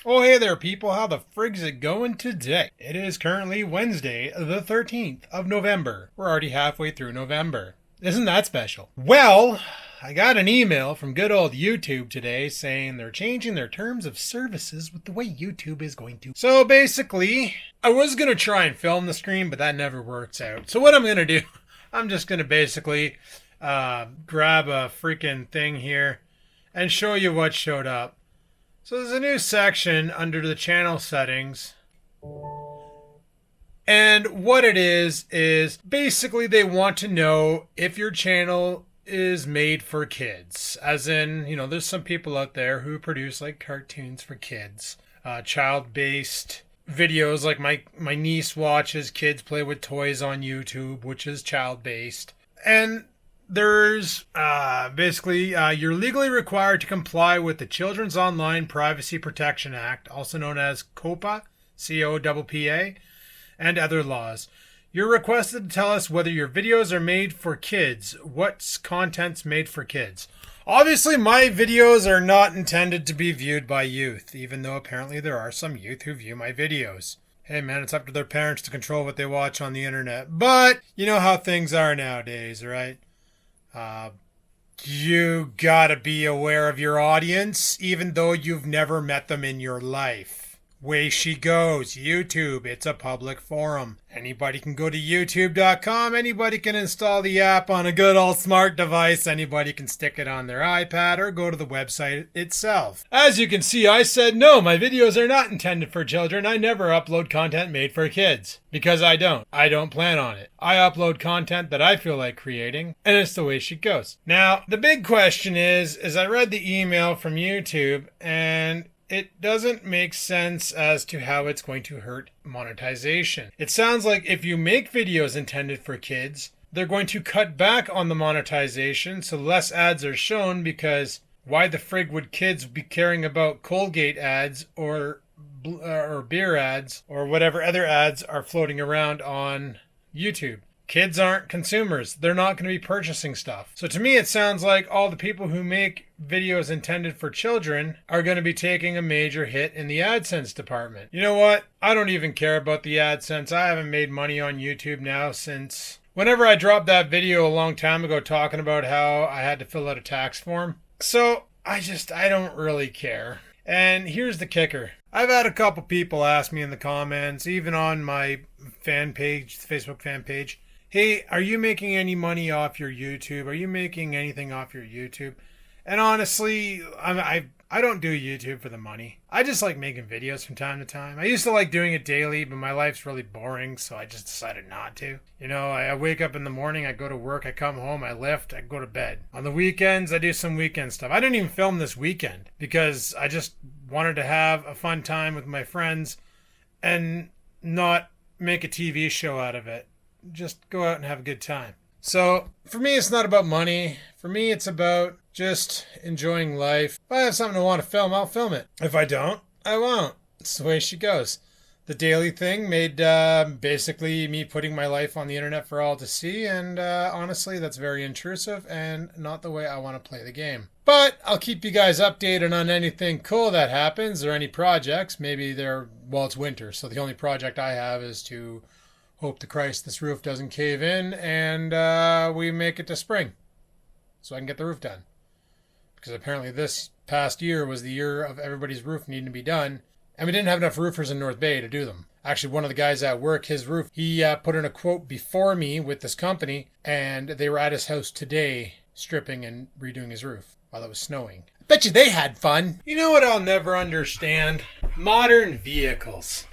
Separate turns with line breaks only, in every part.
Oh, hey there, people. How the frig's it going today? It is currently Wednesday, the 13th of November. We're already halfway through November. Isn't that special? Well, I got an email from good old YouTube today saying they're changing their terms of services with the way YouTube is going to. So basically, I was going to try and film the screen, but that never works out. So what I'm going to do, I'm just going to basically grab a freaking thing here and show you what showed up. So there's a new section under the channel settings. And what it is basically they want to know if your channel is made for kids. As in, you know, there's some people out there who produce like cartoons for kids. Child-based videos like my niece watches kids play with toys on YouTube, which is child-based. And there's basically you're legally required to comply with the Children's Online Privacy Protection Act, also known as COPPA, COPPA, and other laws. You're requested to tell us whether your videos are made for kids. What content's made for kids? Obviously, my videos are not intended to be viewed by youth, even though apparently there are some youth who view my videos. Hey man, it's up to their parents to control what they watch on the internet. But you know how things are nowadays, right? You gotta be aware of your audience, even though you've never met them in your life. Way she goes. YouTube, it's a public forum. Anybody can go to youtube.com. Anybody can install the app on a good old smart device. Anybody can stick it on their iPad or go to the website itself. As you can see, I said no, my videos are not intended for children. I never upload content made for kids. Because I don't. I don't plan on it. I upload content that I feel like creating, and it's the way she goes. Now, the big question is I read the email from YouTube, and it doesn't make sense as to how it's going to hurt monetization. It sounds like if you make videos intended for kids, they're going to cut back on the monetization so less ads are shown, because why the frig would kids be caring about Colgate ads or beer ads or whatever other ads are floating around on YouTube? Kids aren't consumers. They're not going to be purchasing stuff. So to me, it sounds like all the people who make videos intended for children are going to be taking a major hit in the AdSense department. You know what? I don't even care about the AdSense. I haven't made money on YouTube now since whenever I dropped that video a long time ago talking about how I had to fill out a tax form. So I don't really care. And here's the kicker. I've had a couple people ask me in the comments, even on my fan page, Facebook fan page, hey, are you making any money off your YouTube? Are you making anything off your YouTube? And honestly, I don't do YouTube for the money. I just like making videos from time to time. I used to like doing it daily, but my life's really boring, so I just decided not to. You know, I wake up in the morning, I go to work, I come home, I lift, I go to bed. On the weekends, I do some weekend stuff. I didn't even film this weekend because I just wanted to have a fun time with my friends and not make a TV show out of it. Just go out and have a good time. So for me, it's not about money. For me, it's about just enjoying life. If I have something I want to film, I'll film it. If I don't, I won't. It's the way she goes. The daily thing made basically me putting my life on the internet for all to see, and honestly, that's very intrusive and not the way I want to play the game. But I'll keep you guys updated on anything cool that happens or any projects. Maybe it's winter, so the only project I have is to hope to Christ this roof doesn't cave in and we make it to spring so I can get the roof done. Because apparently this past year was the year of everybody's roof needing to be done, and we didn't have enough roofers in North Bay to do them. Actually, one of the guys at work, his roof, he put in a quote before me with this company, and they were at his house today stripping and redoing his roof while it was snowing. I bet you they had fun. You know what I'll never understand? Modern vehicles.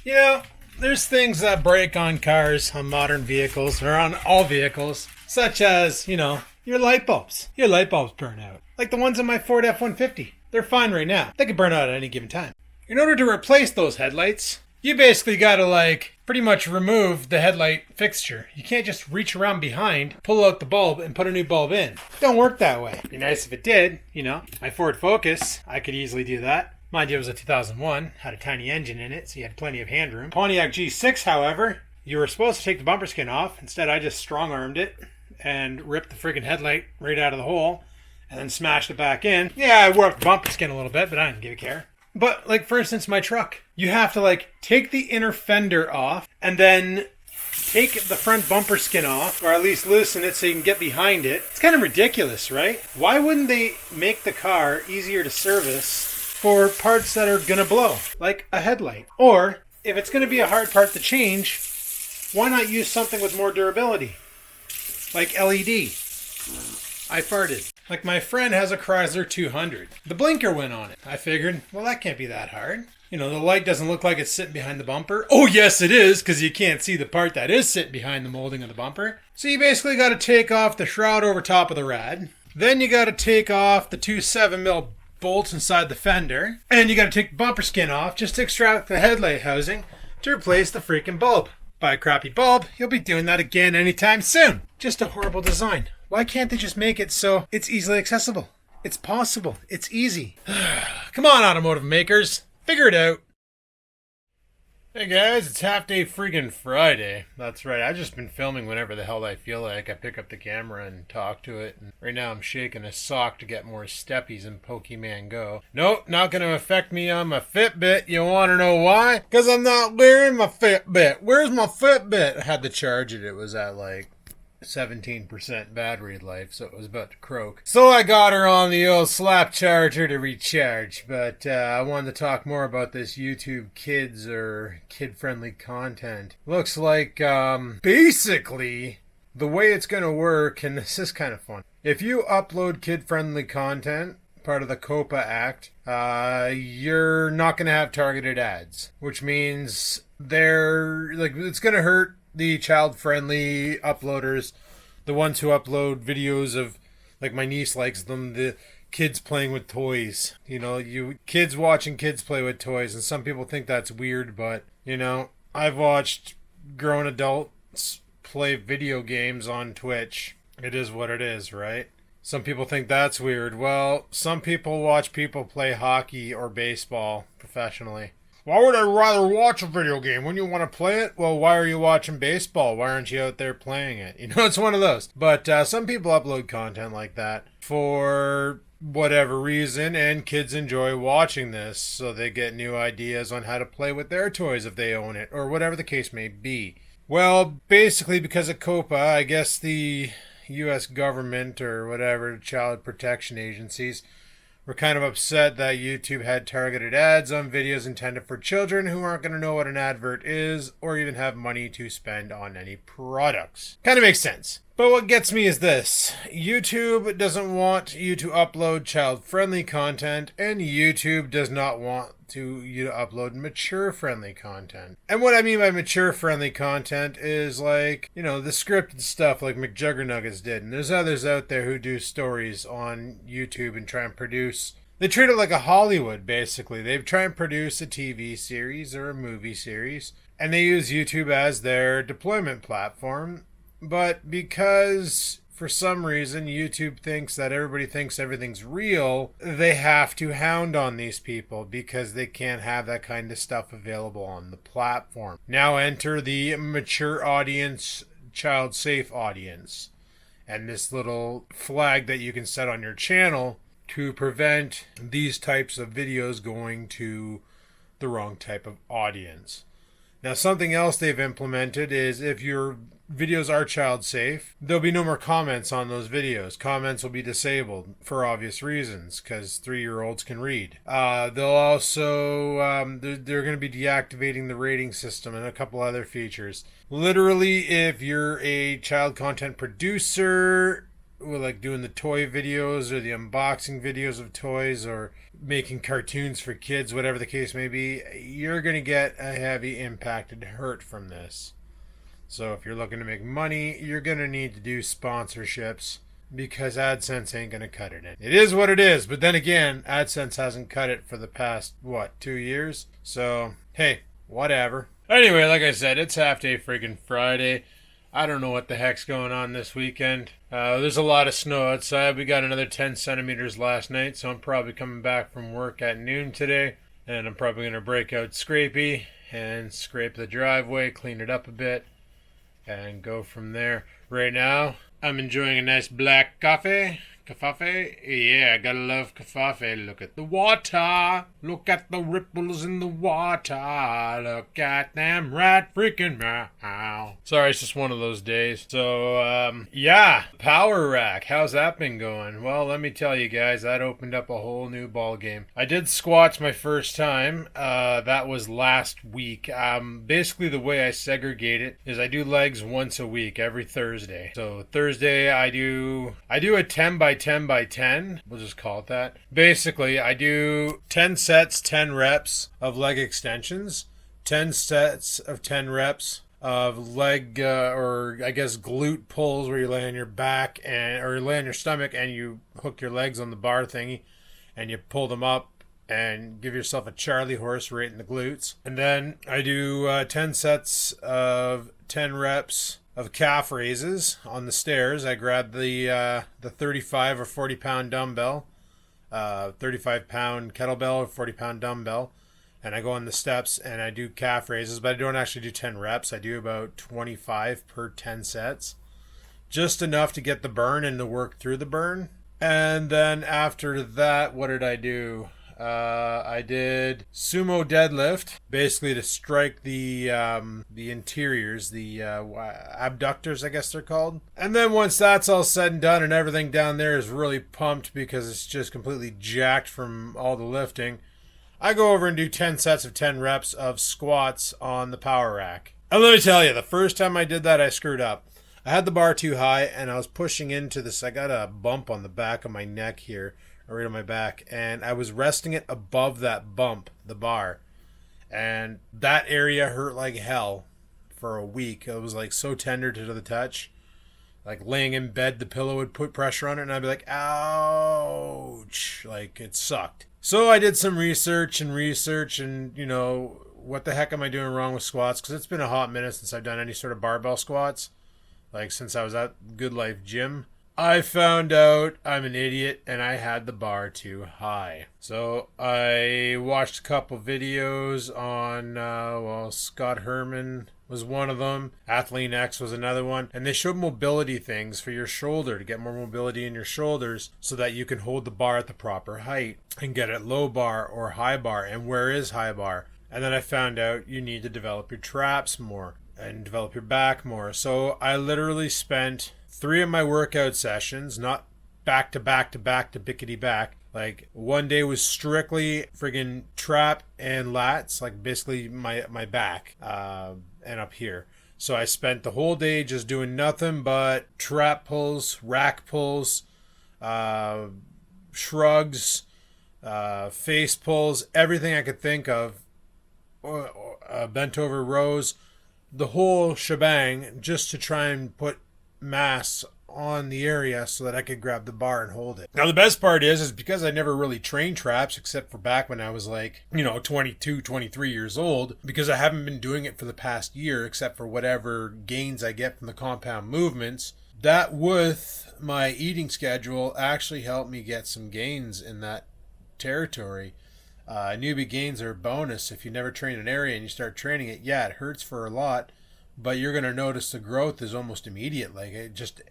You know, there's things that break on cars, on modern vehicles, or on all vehicles, such as, you know, your light bulbs. Your light bulbs burn out. Like the ones in my Ford F-150. They're fine right now. They could burn out at any given time. In order to replace those headlights, you basically gotta pretty much remove the headlight fixture. You can't just reach around behind, pull out the bulb, and put a new bulb in. Don't work that way. It'd be nice if it did, you know. My Ford Focus, I could easily do that. Mind you, it was a 2001, had a tiny engine in it, so you had plenty of handroom. Pontiac G6, however, you were supposed to take the bumper skin off. Instead, I just strong-armed it and ripped the friggin' headlight right out of the hole and then smashed it back in. Yeah, I wore up the bumper skin a little bit, but I didn't give a care. But, like, for instance, my truck. You have to, like, take the inner fender off and then take the front bumper skin off, or at least loosen it so you can get behind it. It's kind of ridiculous, right? Why wouldn't they make the car easier to service for parts that are going to blow, like a headlight? Or, if it's going to be a hard part to change, why not use something with more durability? Like LED. I farted. Like my friend has a Chrysler 200. The blinker went on it. I figured, well, that can't be that hard. You know, the light doesn't look like it's sitting behind the bumper. Oh, yes, it is, because you can't see the part that is sitting behind the molding of the bumper. So you basically got to take off the shroud over top of the rad. Then you got to take off the two 7mm bolts inside the fender. And you got to take the bumper skin off just to extract the headlight housing to replace the freaking bulb. Buy a crappy bulb, you'll be doing that again anytime soon. Just a horrible design. Why can't they just make it so it's easily accessible? It's possible. It's easy. Come on, automotive makers. Figure it out. Hey guys, it's half day freaking Friday. That's right, I've just been filming whenever the hell I feel like. I pick up the camera and talk to it. And right now I'm shaking a sock to get more steppies in Pokemon Go. Nope, not going to affect me on my Fitbit. You want to know why? Because I'm not wearing my Fitbit. Where's my Fitbit? I had to charge it. It was at like 17% battery life, so it was about to croak. So I got her on the old slap charger to recharge, but I wanted to talk more about this YouTube Kids or kid-friendly content. Looks like, basically, the way it's going to work, and this is kind of fun. If you upload kid-friendly content, part of the COPPA Act, you're not going to have targeted ads, which means it's going to hurt the child-friendly uploaders, the ones who upload videos of, like my niece likes them, the kids playing with toys. You know, kids watching kids play with toys, and some people think that's weird, but, you know, I've watched grown adults play video games on Twitch. It is what it is, right? Some people think that's weird. Well, some people watch people play hockey or baseball professionally. Why would I rather watch a video game? When you want to play it? Well, why are you watching baseball? Why aren't you out there playing it? You know, it's one of those. But some people upload content like that for whatever reason, and kids enjoy watching this, so they get new ideas on how to play with their toys if they own it, or whatever the case may be. Well, basically because of COPPA, I guess the U.S. government or whatever, child protection agencies, we're kind of upset that YouTube had targeted ads on videos intended for children who aren't going to know what an advert is or even have money to spend on any products. Kind of makes sense. But what gets me is this. YouTube doesn't want you to upload child-friendly content, and YouTube does not want you to upload mature-friendly content. And what I mean by mature-friendly content is like, you know, the scripted stuff like McJuggernuggets did. And there's others out there who do stories on YouTube and try and produce. They treat it like a Hollywood, basically. They try and produce a TV series or a movie series, and they use YouTube as their deployment platform. But because for some reason YouTube thinks that everybody thinks everything's real, they have to hound on these people because they can't have that kind of stuff available on the platform. Now enter the mature audience, child safe audience, and this little flag that you can set on your channel to prevent these types of videos going to the wrong type of audience. Now, something else they've implemented is if your videos are child safe, there'll be no more comments on those videos. Comments will be disabled for obvious reasons because 3-year-olds can read. They'll also, they're going to be deactivating the rating system and a couple other features. Literally, if you're a child content producer, like doing the toy videos or the unboxing videos of toys or making cartoons for kids, whatever the case may be, you're going to get a heavy impact and hurt from this. So if you're looking to make money, you're going to need to do sponsorships because AdSense ain't going to cut it in. It is what it is, but then again, AdSense hasn't cut it for the past, 2 years? So, hey, whatever. Anyway, like I said, it's half day freaking Friday. I don't know what the heck's going on this weekend. There's a lot of snow outside. We got another 10 centimeters last night, so I'm probably coming back from work at noon today. And I'm probably going to break out Scrapey and scrape the driveway, clean it up a bit, and go from there. Right now, I'm enjoying a nice black coffee Covfefe? Yeah, gotta love Covfefe. Look at the water. Look at the ripples in the water. Look at them rat freaking meow. Sorry, it's just one of those days. So, yeah, power rack. How's that been going? Well, let me tell you guys, that opened up a whole new ball game. I did squats my first time. That was last week. Basically, the way I segregate it is I do legs once a week, every Thursday. So Thursday I do a 10 by 10 by 10. We'll just call it that. Basically, I do 10 sets, 10 reps of leg extensions, 10 sets of 10 reps of leg or I guess glute pulls where you lay on your back or you lay on your stomach and you hook your legs on the bar thingy and you pull them up and give yourself a Charlie horse right in the glutes. And then I do 10 sets of 10 reps of calf raises on the stairs. I grab the 35 or 40 pound dumbbell, 35 pound kettlebell or 40 pound dumbbell, and I go on the steps and I do calf raises, but I don't actually do 10 reps. I do about 25 per 10 sets, just enough to get the burn and to work through the burn. And then after that, what did I do? I did sumo deadlift, basically to strike the interiors, the abductors, I guess they're called. And then once that's all said and done and everything down there is really pumped because it's just completely jacked from all the lifting, I go over and do 10 sets of 10 reps of squats on the power rack. And let me tell you, the first time I did that, I screwed up. I had the bar too high and I was pushing into this. I got a bump on the back of my neck here, right on my back, and I was resting it above that bump, the bar, and that area hurt like hell for a week. It was like so tender to the touch, like laying in bed, the pillow would put pressure on it and I'd be like, ouch, like it sucked. So I did some research and you know, what the heck am I doing wrong with squats, because it's been a hot minute since I've done any sort of barbell squats, like since I was at Good Life Gym. I found out I'm an idiot and I had the bar too high. So I watched a couple videos on, Scott Herman was one of them. Athlean X was another one. And they showed mobility things for your shoulder to get more mobility in your shoulders so that you can hold the bar at the proper height and get it low bar or high bar. And where is high bar? And then I found out you need to develop your traps more and develop your back more. So I literally spent 3 of my workout sessions, not back to back to back to bickety back. Like one day was strictly friggin' trap and lats, like basically my back and up here. So I spent the whole day just doing nothing but trap pulls, rack pulls, shrugs, face pulls, everything I could think of, bent over rows, the whole shebang, just to try and put mass on the area so that I could grab the bar and hold it. Now the best part is because I never really trained traps except for back when I was 22, 23 years old, because I haven't been doing it for the past year except for whatever gains I get from the compound movements. That with my eating schedule actually helped me get some gains in that territory. Newbie gains are a bonus. If you never train an area and you start training it, yeah, it hurts for a lot, but you're going to notice the growth is almost immediate. Like it just,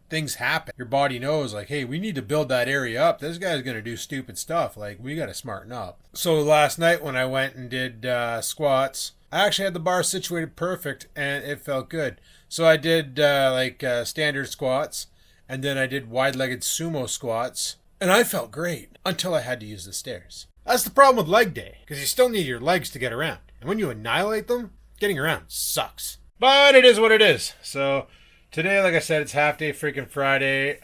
things happen. Your body knows like, hey, we need to build that area up. This guy's going to do stupid stuff. Like we got to smarten up. So last night when I went and did squats, I actually had the bar situated perfect and it felt good. So I did standard squats and then I did wide-legged sumo squats and I felt great until I had to use the stairs. That's the problem with leg day, because you still need your legs to get around. And when you annihilate them, getting around sucks. But it is what it is. So today, like I said, it's half day freaking Friday.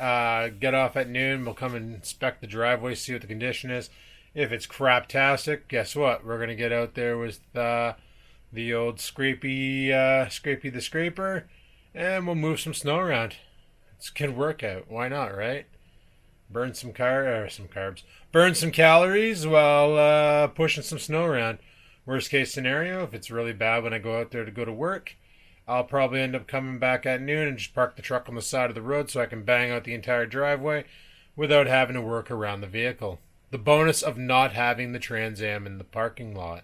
Get off at noon. We'll come and inspect the driveway, see what the condition is. If it's craptastic, guess what? We're going to get out there with the old Scrapey the Scraper, and we'll move some snow around. It's a good workout. Why not, right? Burn some carbs. Burn some calories while pushing some snow around. Worst case scenario, if it's really bad when I go out there to go to work, I'll probably end up coming back at noon and just park the truck on the side of the road so I can bang out the entire driveway without having to work around the vehicle. The bonus of not having the Trans Am in the parking lot.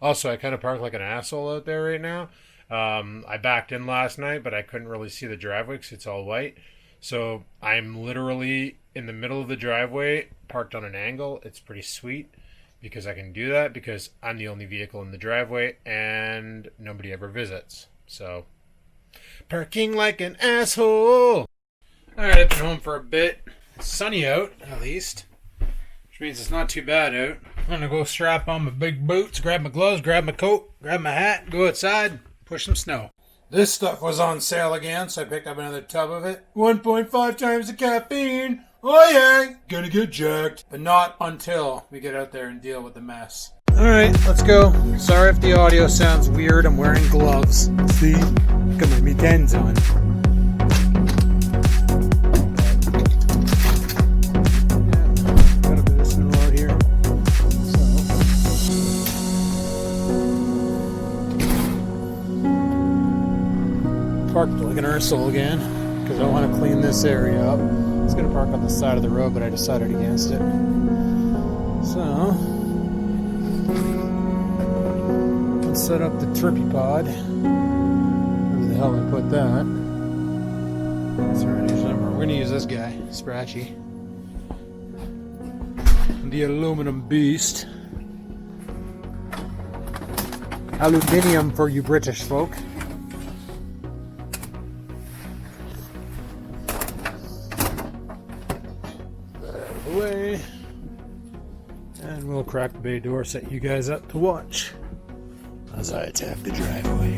Also, I kind of park like an asshole out there right now. I backed in last night, but I couldn't really see the driveway because it's all white. So I'm literally in the middle of the driveway, parked on an angle. It's pretty sweet because I can do that because I'm the only vehicle in the driveway and nobody ever visits. So, parking like an asshole. Alright, I've been home for a bit. It's sunny out, at least. Which means it's not too bad out. I'm gonna go strap on my big boots, grab my gloves, grab my coat, grab my hat, go outside, push some snow. This stuff was on sale again, so I picked up another tub of it. 1.5 times the caffeine. Oh yeah, gonna get jacked. But not until we get out there and deal with the mess. Alright, let's go. Sorry if the audio sounds weird. I'm wearing gloves. See? Got my mittens on. Got a bit of snow out here. Parked like an arsehole again because I want to clean this area up. I was going to park on the side of the road, but I decided against it. So, let's set up the trippy pod. Where the hell I put that? Sorry, we're going to use this guy, Scratchy. The aluminum beast. Aluminium for you British folk. Away, and we'll crack the bay door, set you guys up to watch as I attack the driveway.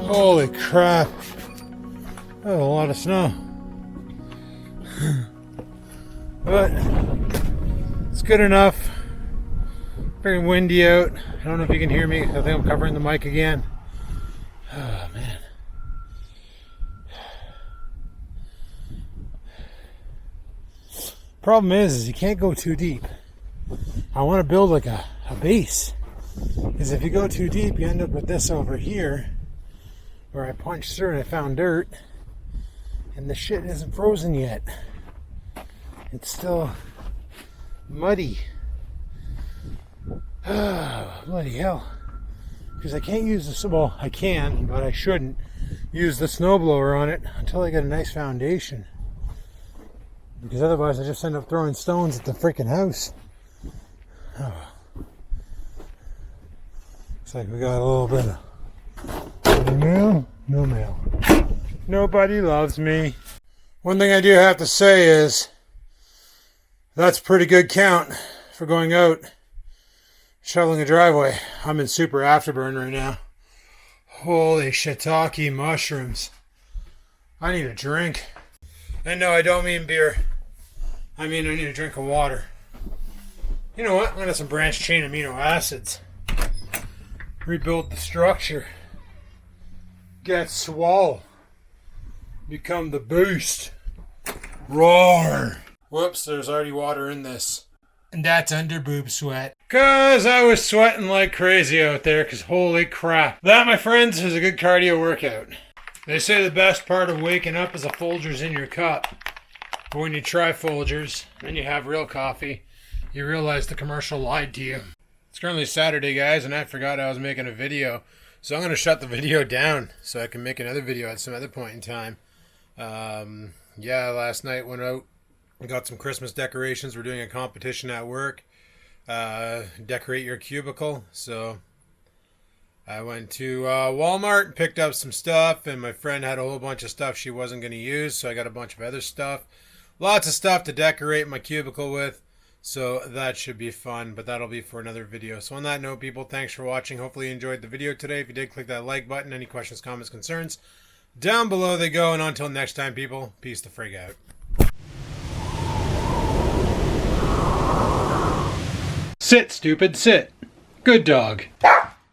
Holy crap. That's a lot of snow. But it's good enough. Very windy out. I don't know if you can hear me. I think I'm covering the mic again. Oh man. Problem is you can't go too deep. I want to build like a base. Because if you go too deep, you end up with this over here. Where I punched through and I found dirt, and the shit isn't frozen yet. It's still muddy. Oh, bloody hell. Because I can't use the, well, I can, but I shouldn't use the snowblower on it until I get a nice foundation. Because otherwise I just end up throwing stones at the freaking house. Oh. Looks like we got a little bit of mail? No mail. Nobody loves me. One thing I do have to say is that's a pretty good count for going out shoveling a driveway. I'm in super afterburn right now. Holy shiitake mushrooms. I need a drink. And no, I don't mean beer. I mean I need a drink of water. You know what? I'm gonna have some branched chain amino acids. Rebuild the structure. Get swole. Become the beast. Roar. Whoops, there's already water in this. And that's under boob sweat. Cause I was sweating like crazy out there, cause holy crap. That, my friends, is a good cardio workout. They say the best part of waking up is the Folgers in your cup. But when you try Folgers and you have real coffee, you realize the commercial lied to you. It's currently Saturday, guys, and I forgot I was making a video. So I'm going to shut the video down so I can make another video at some other point in time. Yeah, last night went out and got some Christmas decorations. We're doing a competition at work. Decorate your cubicle. So I went to Walmart and picked up some stuff, and my friend had a whole bunch of stuff she wasn't going to use, so I got a bunch of other stuff. Lots of stuff to decorate my cubicle with, so that should be fun, but that'll be for another video. So on that note, people, thanks for watching. Hopefully you enjoyed the video today. If you did, click that like button. Any questions, comments, concerns, down below they go. And until next time, people, peace the frig out. Sit, stupid, sit. Good dog.